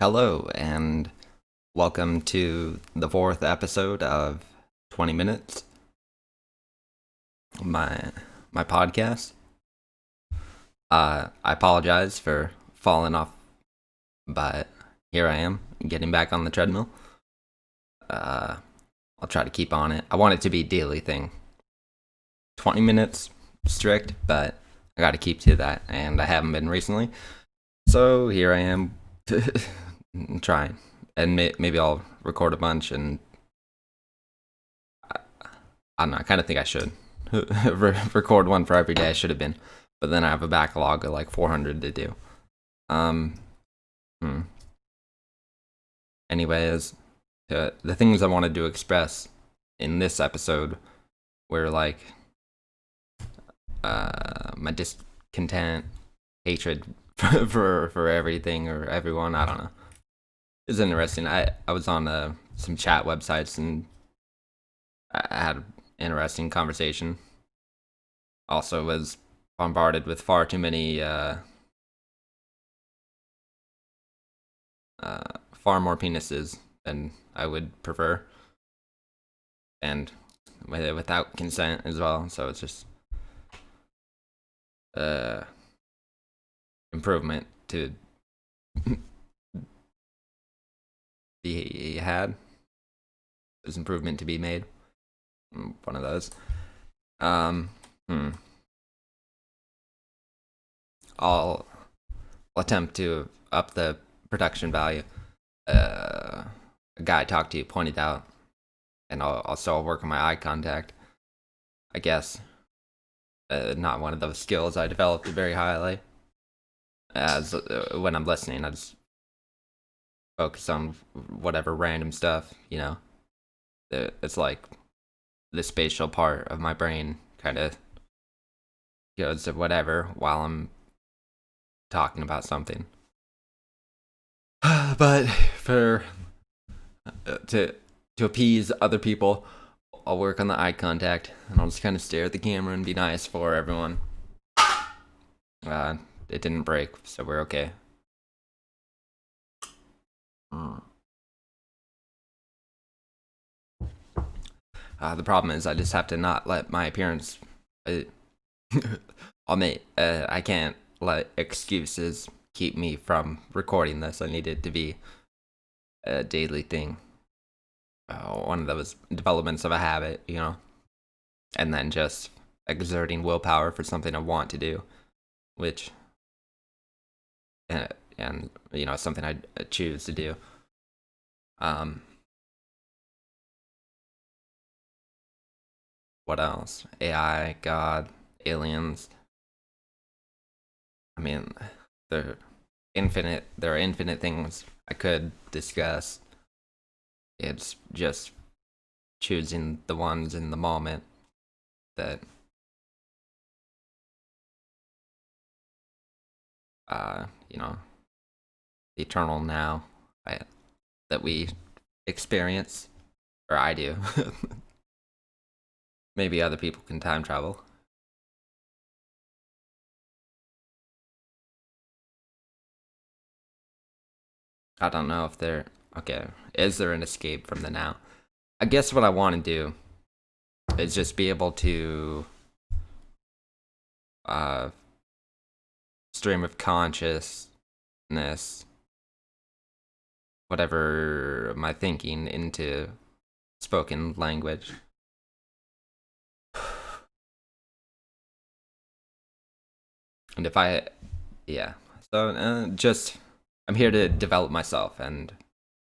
Hello, and welcome to the fourth episode of 20 Minutes, my podcast. I apologize for falling off, but here I am, getting back on the treadmill. I'll try to keep on it. I want it to be a daily thing. 20 minutes strict, but I got to keep to that, and I haven't been recently. So here I am, trying. And maybe I'll record a bunch, and I don't know. I kind of think I should record one for every day. I should have been, but then I have a backlog of like 400 to do. Um, hmm. Anyways, the things I wanted to express in this episode were like my discontent, hatred for everything or everyone. I don't know. It's interesting. I was on some chat websites and I had an interesting conversation. Also was bombarded with far too many, far more penises than I would prefer, and without consent as well. So it's just improvement to be had. There's improvement to be made. One of those. I'll attempt to up the production value. A guy I talked to pointed out, and I'll still work on my eye contact. I guess not one of those skills I developed very highly. As when I'm listening, I just focus on whatever random stuff. It's like the spatial part of my brain kind of goes to whatever while I'm talking about something. But for to appease other people, I'll work on the eye contact, and I'll just kind of stare at the camera and be nice for everyone. It didn't break, so we're okay. The problem is I just have to not let my appearance. I can't let excuses keep me from recording this. I need it to be a daily thing. One of those developments of a habit, and then just exerting willpower for something I want to do, which, and something I choose to do. What else? AI, God, aliens. I mean, there are infinite things I could discuss. It's just choosing the ones in the moment that the eternal now that we experience, or I do. Maybe other people can time travel. I don't know if there. Okay, is there an escape from the now? I guess what I want to do is just be able to stream of consciousness, whatever my thinking, into spoken language. And if I, yeah, so just I'm here to develop myself and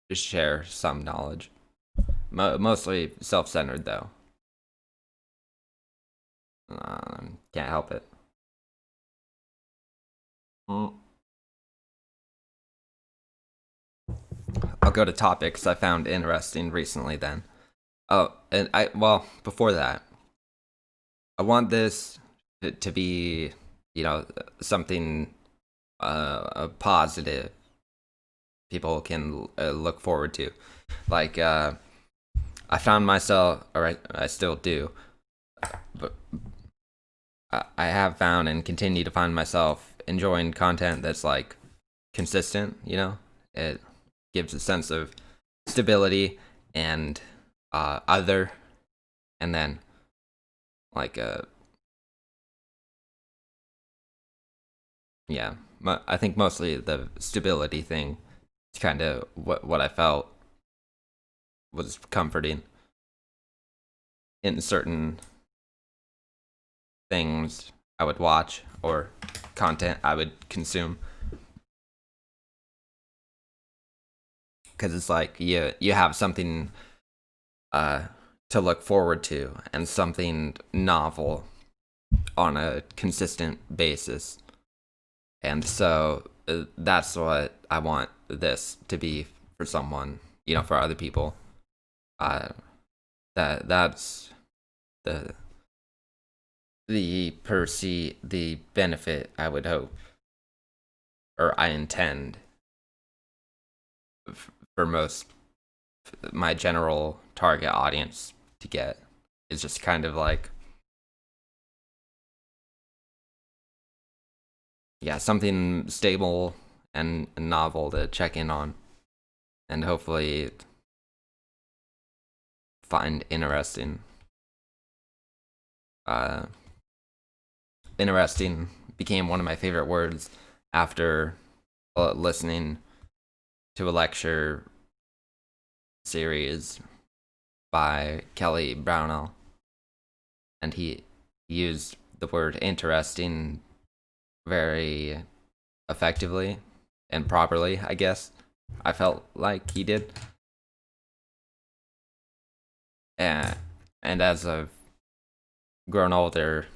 just share some knowledge. Mostly self-centered, though. Can't help it. I'll go to topics I found interesting recently then. Oh, and before that, I want this to be, something positive people can look forward to. Like, I found myself, or I still do, but I have found and continue to find myself enjoying content that's like consistent. gives a sense of stability and other, and then like yeah, I think mostly the stability thing is kind of what I felt was comforting in certain things I would watch or content I would consume. Because it's like you have something to look forward to and something novel on a consistent basis. And so that's what I want this to be for someone, for other people. That's the the benefit I would hope, or I intend for most my general target audience to get, is just kind of like, yeah, something stable and novel to check in on, and hopefully find interesting. Interesting became one of my favorite words after listening to a lecture series by Kelly Brownell, and he used the word interesting very effectively and properly, I guess. I felt like he did. And as I've grown older,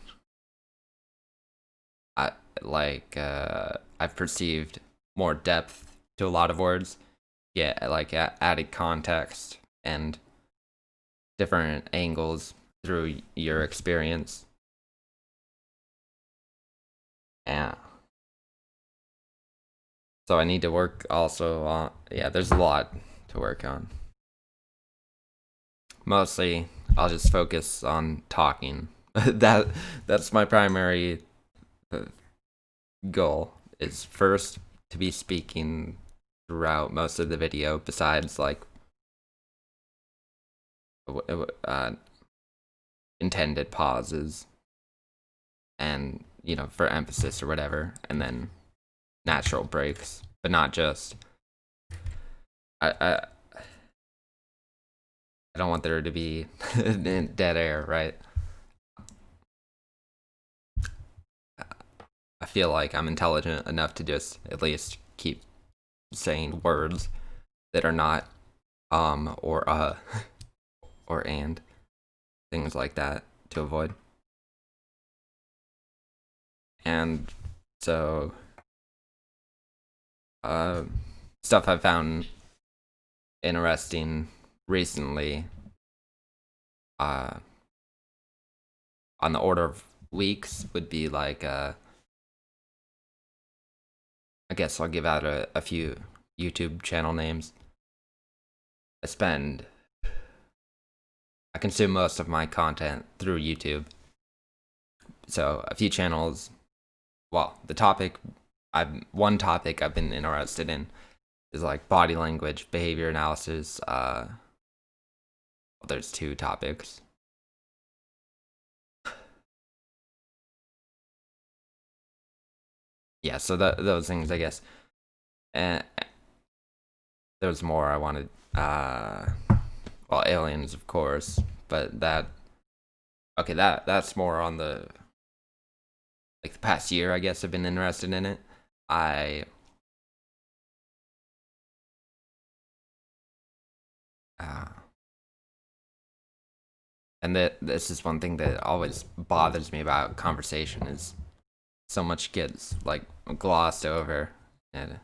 I've perceived more depth to a lot of words. Yeah, like added context and different angles through your experience. Yeah. So I need to work also on, yeah, there's a lot to work on. Mostly I'll just focus on talking. That's my primary uh, goal, is first to be speaking throughout most of the video, besides like intended pauses and for emphasis or whatever, and then natural breaks, but not just I I don't want there to be dead air, right? I feel like I'm intelligent enough to just at least keep saying words that are not or or and things like that to avoid. And so uh stuff I found interesting recently, uh on the order of weeks, would be like I guess I'll give out a few YouTube channel names. I spend I consume most of my content through YouTube. So a few channels, well, one topic I've been interested in is like body language, behavior analysis. Well, there's two topics. Yeah, so those things, I guess. And there's more I wanted. Well, aliens, of course, but that's more on the like the past year, I guess. I've been interested in it. I uh, and this is one thing that always bothers me about conversation, is so much gets like glossed over, and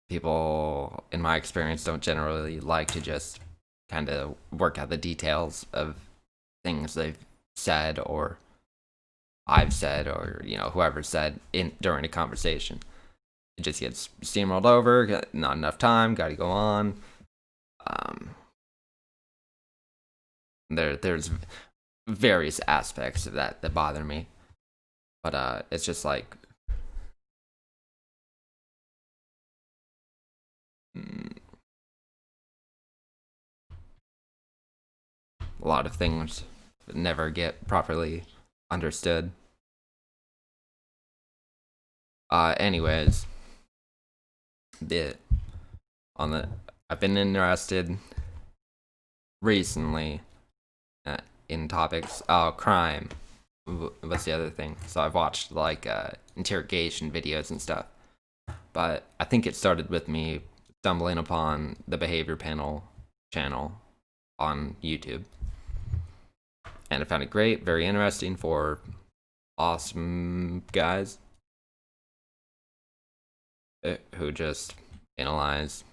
people in my experience don't generally like to just kind of work out the details of things they've said, or I've said, or whoever said in during a conversation. It just gets steamrolled over, not enough time, gotta go on. um there's various aspects of that bother me, but it's just like a lot of things never get properly understood. Anyways, the on the I've been interested recently in topics. Oh, crime. What's the other thing? So I've watched like interrogation videos and stuff, but I think it started with me stumbling upon the Behavior Panel channel on YouTube, and I found it great, very interesting for awesome guys who just analyze,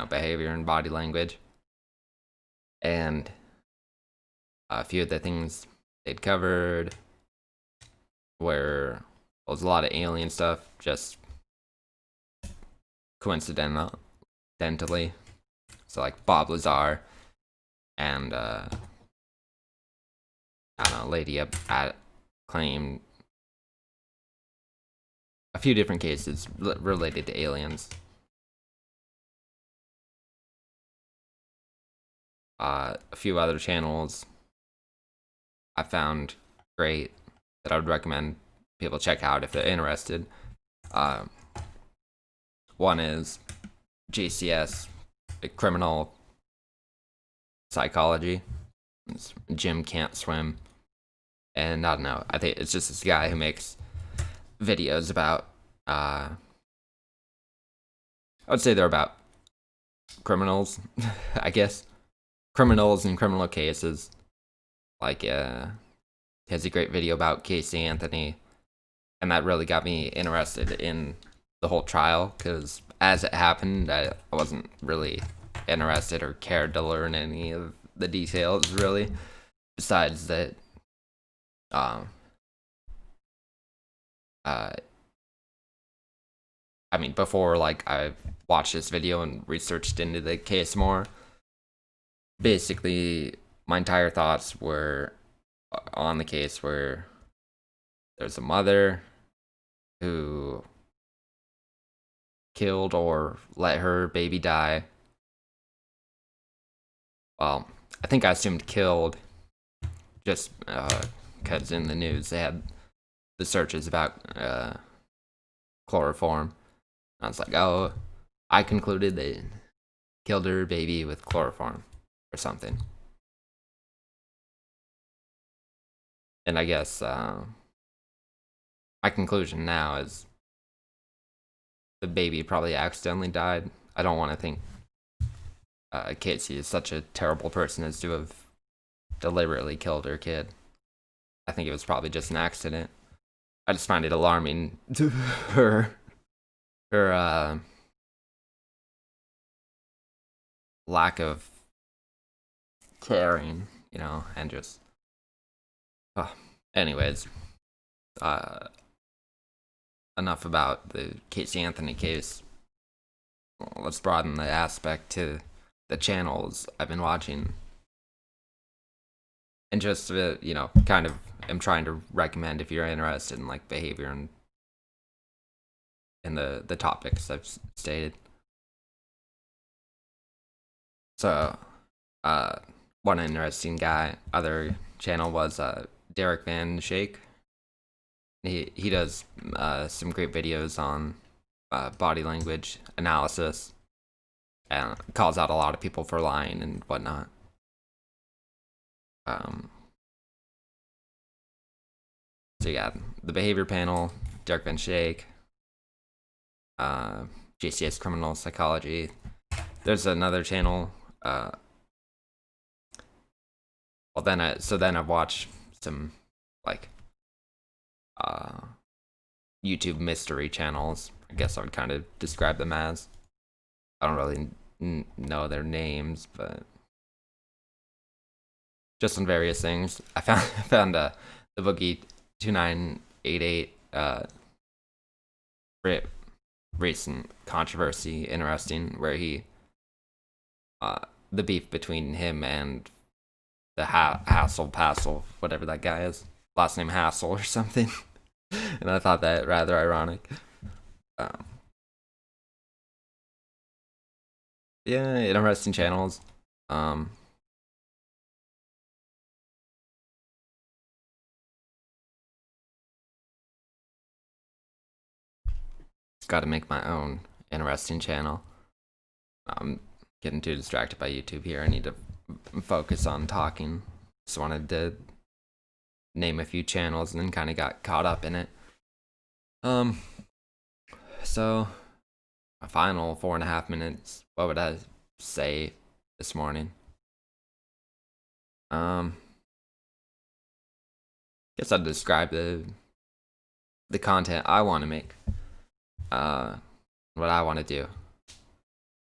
behavior and body language. And a few of the things they'd covered where there was a lot of alien stuff, just coincidentally. So like Bob Lazar and I don't know, Lady at claimed a few different cases related to aliens. A few other channels I found great that I would recommend people check out if they're interested. One is GCS, Criminal Psychology. Jim Can't Swim. And I don't know, I think it's just this guy who makes videos about, I would say they're about criminals, I guess. Criminals and criminal cases. Like, he has a great video about Casey Anthony, and that really got me interested in the whole trial, because as it happened, I wasn't really interested or cared to learn any of the details, really, besides that, I mean, before, like, I watched this video and researched into the case more, basically, my entire thoughts were on the case where there's a mother who killed or let her baby die. Well, I think I assumed killed just because in the news they had the searches about chloroform. I was like, oh, I concluded they killed her baby with chloroform or something. And I guess my conclusion now is the baby probably accidentally died. I don't want to think Casey is such a terrible person as to have deliberately killed her kid. I think it was probably just an accident. I just find it alarming to her lack of caring, and just anyways, enough about the Casey Anthony case. Let's broaden the aspect to the channels I've been watching, and just kind of am trying to recommend if you're interested in like behavior and in the topics I've stated. So, one interesting other channel was Derek Van Shake. He does some great videos on body language analysis, and calls out a lot of people for lying and whatnot. So yeah, the Behavior Panel, Derek Van Shake, JCS Criminal Psychology. There's another channel. Then I've watched some like YouTube mystery channels. I guess I would kind of describe them as. I don't really know their names, but just on various things. I found the Boogie 2988 recent controversy interesting, where he the beef between him and the Hassel, whatever that guy is, last name Hassel or something. And I thought that rather ironic. Yeah, interesting channels. got to make my own interesting channel. I'm getting too distracted by YouTube here. I need to focus on talking. Just wanted to name a few channels and then kind of got caught up in it. So my final 4.5 minutes. What would I say this morning? Guess I'd describe the content I want to make. What I want to do,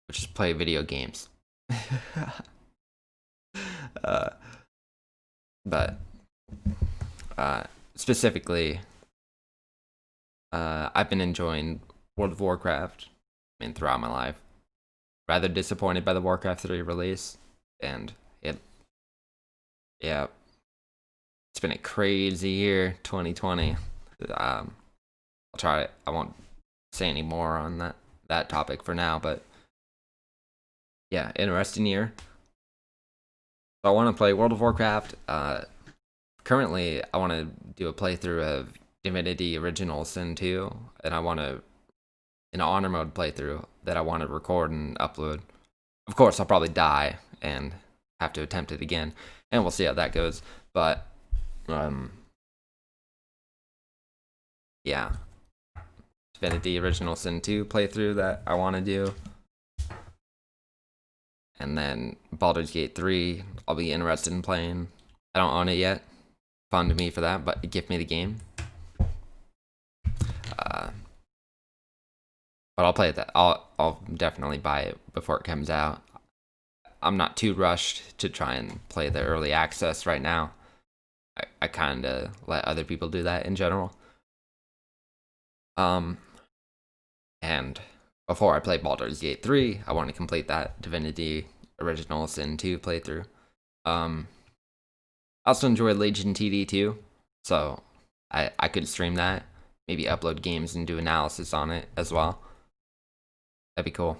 which is play video games. But specifically, I've been enjoying World of Warcraft, throughout my life. Rather disappointed by the Warcraft 3 release, and it's been a crazy year, 2020. I won't say any more on that topic for now, but yeah, interesting year. So I want to play World of Warcraft. Currently, I want to do a playthrough of Divinity Original Sin 2, and I want to, an honor mode playthrough that I want to record and upload. Of course, I'll probably die and have to attempt it again, and we'll see how that goes. But yeah, Divinity Original Sin 2 playthrough that I want to do. And then Baldurs Gate 3, I'll be interested in playing. I don't own it yet. Fun to me for that, but give me the game. But I'll play that. I'll definitely buy it before it comes out. I'm not too rushed to try and play the early access right now. I kind of let other people do that in general. And before I play Baldur's Gate 3, I want to complete that Divinity Original Sin 2 playthrough. I also enjoy Legion TD 2, so I could stream that, maybe upload games and do analysis on it as well. That'd be cool.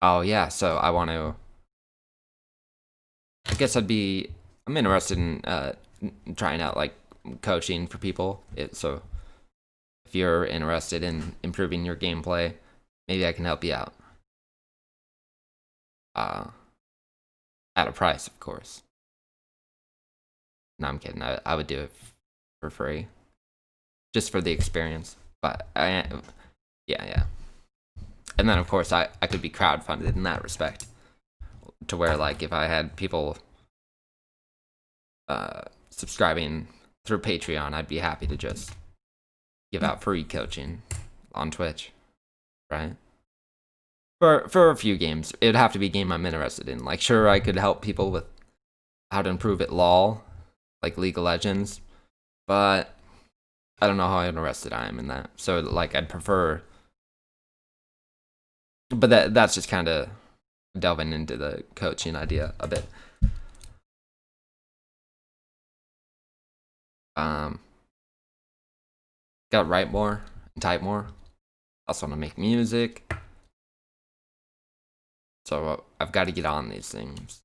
Oh yeah, so I guess I'm interested in trying out like coaching for people. So if you're interested in improving your gameplay, maybe I can help you out. At a price, of course. No, I'm kidding. I would do it for free, just for the experience. But yeah. And then of course I could be crowdfunded in that respect, to where like if I had people subscribing through Patreon, I'd be happy to just give out free coaching on Twitch, right? For a few games. It would have to be a game I'm interested in. Like, sure, I could help people with how to improve at LoL, like League of Legends, but I don't know how interested I am in that. So like I'd prefer, but that's just kind of delving into the coaching idea a bit. Gotta write more and type more. Also want to make music. So I've got to get on these things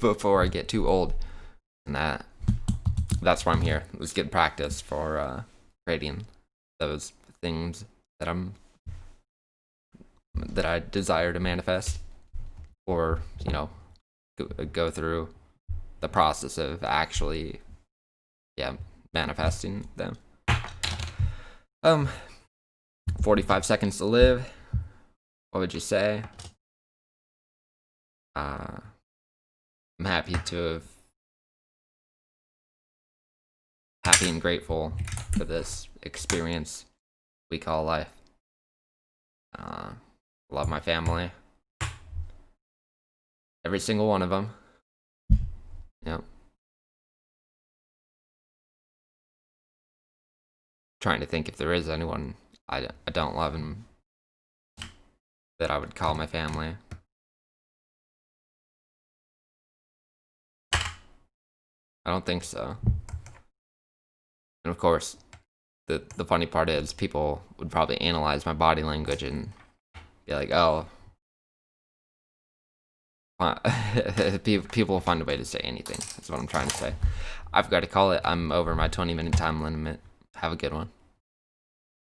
before I get too old. And that's why I'm here. Let's get practice for creating those things that I desire to manifest, or go through the process of actually manifesting them. 45 seconds to live. What would you say? I'm happy and grateful for this experience we call life. Love my family. Every single one of them. Yep. Trying to think if there is anyone I don't love and that I would call my family. I don't think so. And of course, the funny part is people would probably analyze my body language and be like, oh, people will find a way to say anything. That's what I'm trying to say. I've got to call it. I'm over my 20-minute time limit. Have a good one.